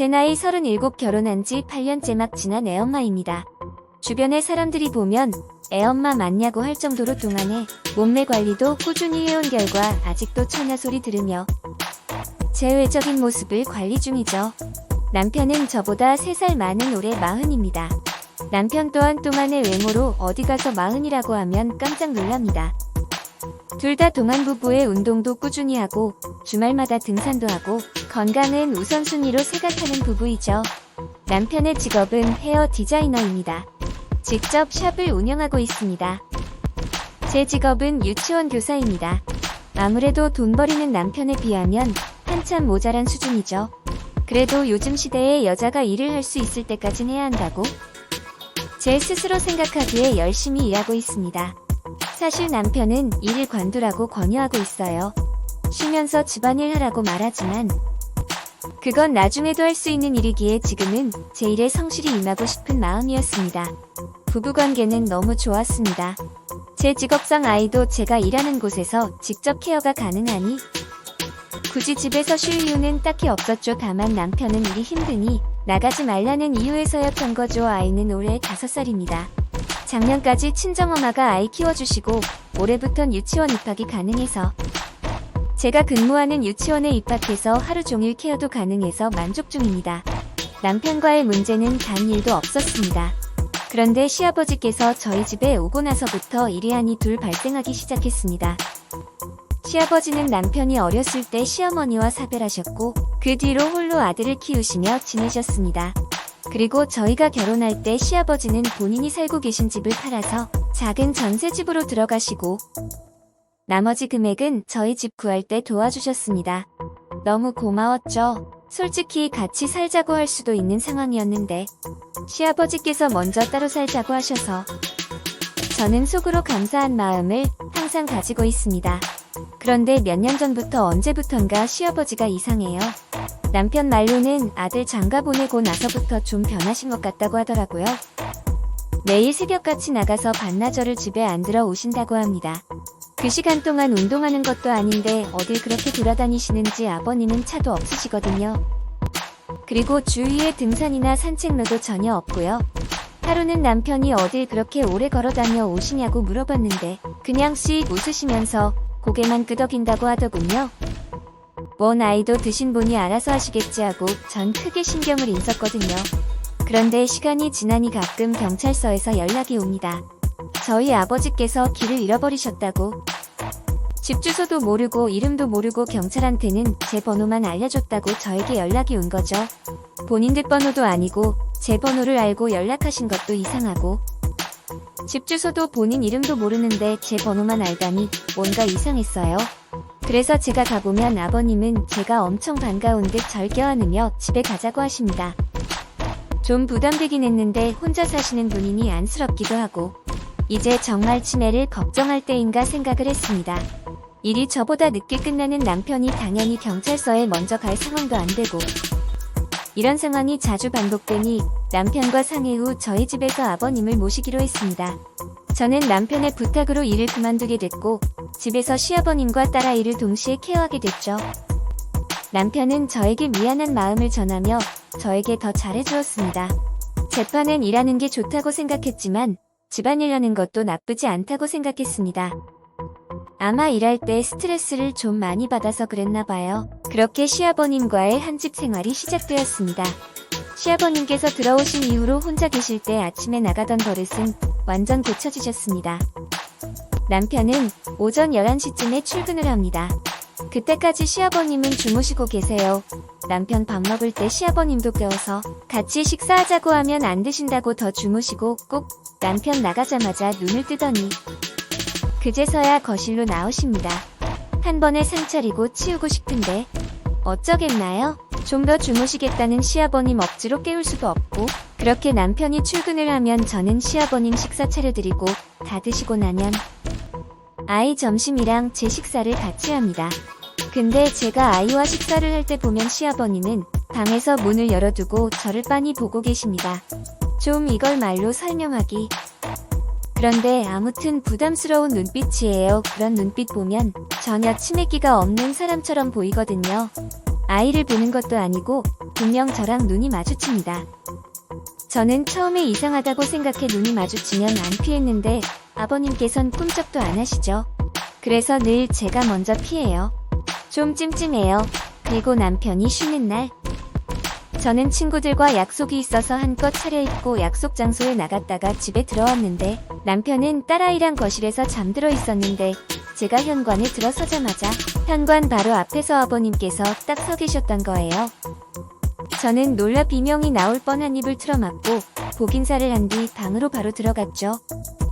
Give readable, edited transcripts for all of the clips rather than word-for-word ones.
제 나이 37 결혼한 지 8년째 막 지난 애엄마입니다. 주변의 사람들이 보면 애엄마 맞냐고 할 정도로 동안에 몸매 관리도 꾸준히 해온 결과 아직도 처녀 소리 들으며 제 외적인 모습을 관리 중이죠. 남편은 저보다 3살 많은 올해 40입니다. 남편 또한 동안의 외모로 어디 가서 40이라고 하면 깜짝 놀랍니다. 둘 다 동안 부부의 운동도 꾸준히 하고 주말마다 등산도 하고 건강은 우선순위로 생각하는 부부이죠. 남편의 직업은 헤어 디자이너입니다. 직접 샵을 운영하고 있습니다. 제 직업은 유치원 교사입니다. 아무래도 돈 버리는 남편에 비하면 한참 모자란 수준이죠. 그래도 요즘 시대에 여자가 일을 할 수 있을 때까진 해야 한다고 제 스스로 생각하기에 열심히 일하고 있습니다. 사실 남편은 일을 관두라고 권유하고 있어요. 쉬면서 집안일 하라고 말하지만 그건 나중에도 할 수 있는 일이기에 지금은 제 일에 성실히 임하고 싶은 마음이었습니다. 부부관계는 너무 좋았습니다. 제 직업상 아이도 제가 일하는 곳에서 직접 케어가 가능하니 굳이 집에서 쉴 이유는 딱히 없었죠. 다만 남편은 일이 힘드니 나가지 말라는 이유에서였던 거죠. 아이는 올해 5살입니다. 작년까지 친정엄마가 아이 키워주시고 올해부턴 유치원 입학이 가능해서 제가 근무하는 유치원에 입학해서 하루 종일 케어도 가능해서 만족 중입니다. 남편과의 문제는 단 일도 없었습니다. 그런데 시아버지께서 저희 집에 오고 나서부터 일이 한이 둘 발생하기 시작했습니다. 시아버지는 남편이 어렸을 때 시어머니와 사별하셨고 그 뒤로 홀로 아들을 키우시며 지내셨습니다. 그리고 저희가 결혼할 때 시아버지는 본인이 살고 계신 집을 팔아서 작은 전세집으로 들어가시고 나머지 금액은 저희 집 구할 때 도와주셨습니다. 너무 고마웠죠. 솔직히 같이 살자고 할 수도 있는 상황이었는데 시아버지께서 먼저 따로 살자고 하셔서 저는 속으로 감사한 마음을 항상 가지고 있습니다. 그런데 몇 년 전부터 언제부턴가 시아버지가 이상해요. 남편 말로는 아들 장가 보내고 나서부터 좀 변하신 것 같다고 하더라고요. 매일 새벽같이 나가서 반나절을 집에 안 들어오신다고 합니다. 그 시간 동안 운동하는 것도 아닌데 어딜 그렇게 돌아다니시는지 아버님은 차도 없으시거든요. 그리고 주위에 등산이나 산책로도 전혀 없고요. 하루는 남편이 어딜 그렇게 오래 걸어다녀 오시냐고 물어봤는데 그냥 씩 웃으시면서 고개만 끄덕인다고 하더군요. 뭔 아이도 드신 분이 알아서 하시겠지 하고 전 크게 신경을 안 썼거든요. 그런데 시간이 지나니 가끔 경찰서에서 연락이 옵니다. 저희 아버지께서 길을 잃어버리셨다고. 집 주소도 모르고 이름도 모르고 경찰한테는 제 번호만 알려줬다고 저에게 연락이 온 거죠. 본인들 번호도 아니고 제 번호를 알고 연락하신 것도 이상하고 집 주소도 본인 이름도 모르는데 제 번호만 알다니 뭔가 이상했어요. 그래서 제가 가보면 아버님은 제가 엄청 반가운 듯 절 껴안으며 집에 가자고 하십니다. 좀 부담되긴 했는데 혼자 사시는 분이니 안쓰럽기도 하고 이제 정말 치매를 걱정할 때인가 생각을 했습니다. 일이 저보다 늦게 끝나는 남편이 당연히 경찰서에 먼저 갈 상황도 안 되고 이런 상황이 자주 반복되니 남편과 상의 후 저희 집에서 아버님을 모시기로 했습니다. 저는 남편의 부탁으로 일을 그만두게 됐고 집에서 시아버님과 딸아이를 동시에 케어하게 됐죠. 남편은 저에게 미안한 마음을 전하며 저에게 더 잘해주었습니다. 재판엔 일하는 게 좋다고 생각했지만 집안일 하는 것도 나쁘지 않다고 생각했습니다. 아마 일할 때 스트레스를 좀 많이 받아서 그랬나 봐요. 그렇게 시아버님과의 한 집 생활이 시작되었습니다. 시아버님께서 들어오신 이후로 혼자 계실 때 아침에 나가던 버릇은 완전 고쳐지셨습니다. 남편은 오전 11시쯤에 출근을 합니다. 그때까지 시아버님은 주무시고 계세요. 남편 밥 먹을 때 시아버님도 깨워서 같이 식사하자고 하면 안 드신다고 더 주무시고 꼭 남편 나가자마자 눈을 뜨더니 그제서야 거실로 나오십니다. 한 번에 상 차리고 치우고 싶은데 어쩌겠나요? 좀 더 주무시겠다는 시아버님 억지로 깨울 수도 없고 그렇게 남편이 출근을 하면 저는 시아버님 식사 차려드리고 다 드시고 나면 아이 점심이랑 제 식사를 같이 합니다. 근데 제가 아이와 식사를 할 때 보면 시아버님은 방에서 문을 열어두고 저를 빤히 보고 계십니다. 좀 이걸 말로 설명하기 그런데 아무튼 부담스러운 눈빛이에요. 그런 눈빛 보면 전혀 치매기가 없는 사람처럼 보이거든요. 아이를 보는 것도 아니고 분명 저랑 눈이 마주칩니다. 저는 처음에 이상하다고 생각해 눈이 마주치면 안 피했는데 아버님께선 꿈쩍도 안 하시죠. 그래서 늘 제가 먼저 피해요. 좀 찜찜해요. 그리고 남편이 쉬는 날 저는 친구들과 약속이 있어서 한껏 차려입고 약속 장소에 나갔다가 집에 들어왔는데 남편은 딸아이랑 거실에서 잠들어 있었는데 제가 현관에 들어서자마자 현관 바로 앞에서 아버님께서 딱 서 계셨던 거예요. 저는 놀라 비명이 나올 뻔한 입을 틀어막고 복인사를 한 뒤 방으로 바로 들어갔죠.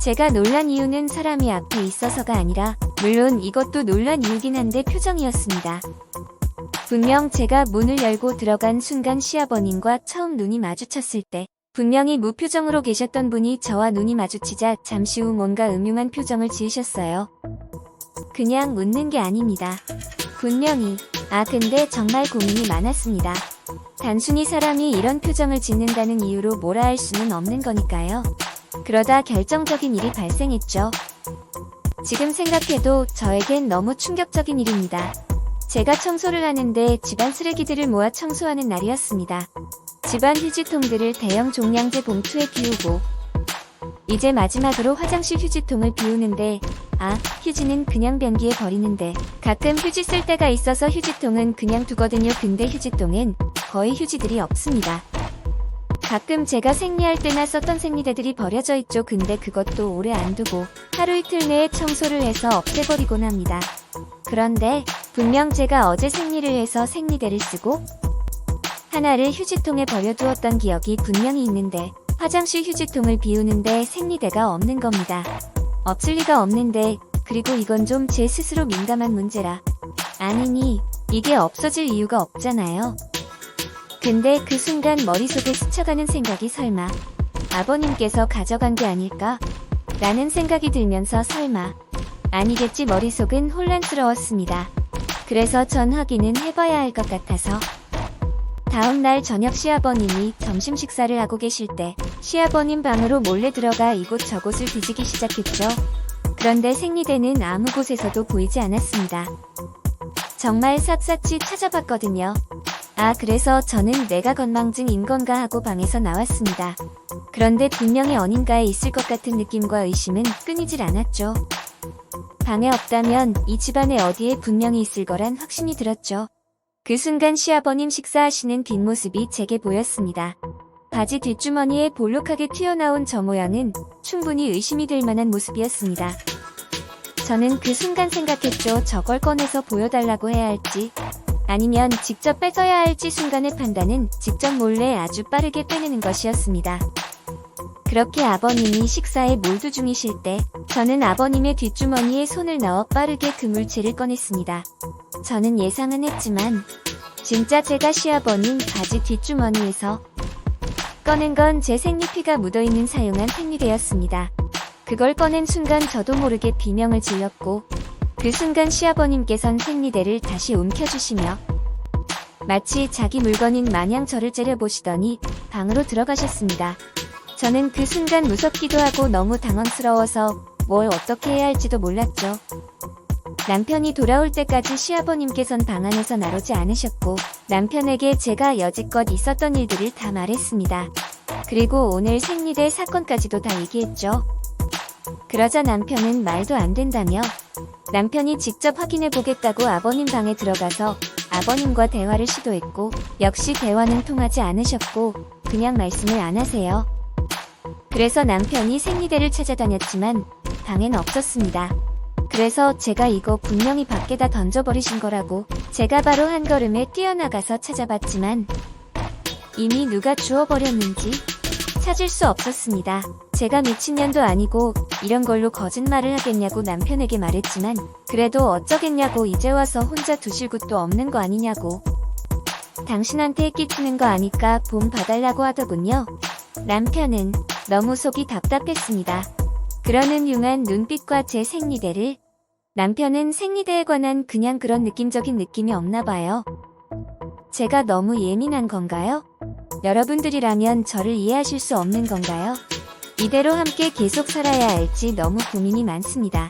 제가 놀란 이유는 사람이 앞에 있어서가 아니라 물론 이것도 놀란 이유긴 한데 표정이었습니다. 분명 제가 문을 열고 들어간 순간 시아버님과 처음 눈이 마주쳤을 때 분명히 무표정으로 계셨던 분이 저와 눈이 마주치자 잠시 후 뭔가 음흉한 표정을 지으셨어요. 그냥 웃는 게 아닙니다. 분명히 근데 정말 고민이 많았습니다. 단순히 사람이 이런 표정을 짓는다는 이유로 뭐라 할 수는 없는 거니까요. 그러다 결정적인 일이 발생했죠. 지금 생각해도 저에겐 너무 충격적인 일입니다. 제가 청소를 하는데 집안 쓰레기들을 모아 청소하는 날이었습니다. 집안 휴지통들을 대형 종량제 봉투에 비우고 이제 마지막으로 화장실 휴지통을 비우는데 휴지는 그냥 변기에 버리는데 가끔 휴지 쓸 때가 있어서 휴지통은 그냥 두거든요. 근데 휴지통엔 거의 휴지들이 없습니다. 가끔 제가 생리할 때나 썼던 생리대들이 버려져 있죠. 근데 그것도 오래 안 두고 하루 이틀 내에 청소를 해서 없애버리곤 합니다. 그런데 분명 제가 어제 생리를 해서 생리대를 쓰고 하나를 휴지통에 버려두었던 기억이 분명히 있는데 화장실 휴지통을 비우는데 생리대가 없는 겁니다. 없을 리가 없는데 그리고 이건 좀 제 스스로 민감한 문제라 아니니 이게 없어질 이유가 없잖아요. 근데 그 순간 머릿속에 스쳐가는 생각이 설마 아버님께서 가져간 게 아닐까? 라는 생각이 들면서 설마 아니겠지 머릿속은 혼란스러웠습니다. 그래서 전 확인은 해봐야 할 것 같아서 다음날 저녁 시아버님이 점심 식사를 하고 계실 때 시아버님 방으로 몰래 들어가 이곳저곳을 뒤지기 시작했죠. 그런데 생리대는 아무 곳에서도 보이지 않았습니다. 정말 샅샅이 찾아봤거든요. 그래서 저는 내가 건망증인 건가 하고 방에서 나왔습니다. 그런데 분명히 어딘가에 있을 것 같은 느낌과 의심은 끊이질 않았죠. 방에 없다면 이 집안에 어디에 분명히 있을 거란 확신이 들었죠. 그 순간 시아버님 식사하시는 뒷모습이 제게 보였습니다. 바지 뒷주머니에 볼록하게 튀어나온 저 모양은 충분히 의심이 될 만한 모습이었습니다. 저는 그 순간 생각했죠. 저걸 꺼내서 보여달라고 해야 할지 아니면 직접 뺏어야 할지 순간의 판단은 직접 몰래 아주 빠르게 빼내는 것이었습니다. 그렇게 아버님이 식사에 몰두 중이실 때 저는 아버님의 뒷주머니에 손을 넣어 빠르게 그 물체를 꺼냈습니다. 저는 예상은 했지만 진짜 제가 시아버님 바지 뒷주머니에서 꺼낸 건 제 생리피가 묻어있는 사용한 생리대였습니다. 그걸 꺼낸 순간 저도 모르게 비명을 질렀고 그 순간 시아버님께선 생리대를 다시 움켜주시며 마치 자기 물건인 마냥 저를 째려보시더니 방으로 들어가셨습니다. 저는 그 순간 무섭기도 하고 너무 당황스러워서 뭘 어떻게 해야 할지도 몰랐죠. 남편이 돌아올 때까지 시아버님께선 방 안에서 나오지 않으셨고 남편에게 제가 여지껏 있었던 일들을 다 말했습니다. 그리고 오늘 생리대 사건까지도 다 얘기했죠. 그러자 남편은 말도 안 된다며 남편이 직접 확인해보겠다고 아버님 방에 들어가서 아버님과 대화를 시도했고 역시 대화는 통하지 않으셨고 그냥 말씀을 안 하세요. 그래서 남편이 생리대를 찾아다녔지만 방엔 없었습니다. 그래서 제가 이거 분명히 밖에다 던져버리신 거라고 제가 바로 한 걸음에 뛰어나가서 찾아봤지만 이미 누가 주워버렸는지 찾을 수 없었습니다. 제가 미친년도 아니고 이런 걸로 거짓말을 하겠냐고 남편에게 말했지만 그래도 어쩌겠냐고 이제 와서 혼자 두실 곳도 없는 거 아니냐고 당신한테 끼치는 거 아니까 본 봐달라고 하더군요. 남편은 너무 속이 답답했습니다. 그러는 흉한 눈빛과 제 생리대를 남편은 생리대에 관한 그냥 그런 느낌적인 느낌이 없나 봐요. 제가 너무 예민한 건가요? 여러분들이라면 저를 이해하실 수 없는 건가요? 이대로 함께 계속 살아야 할지 너무 고민이 많습니다.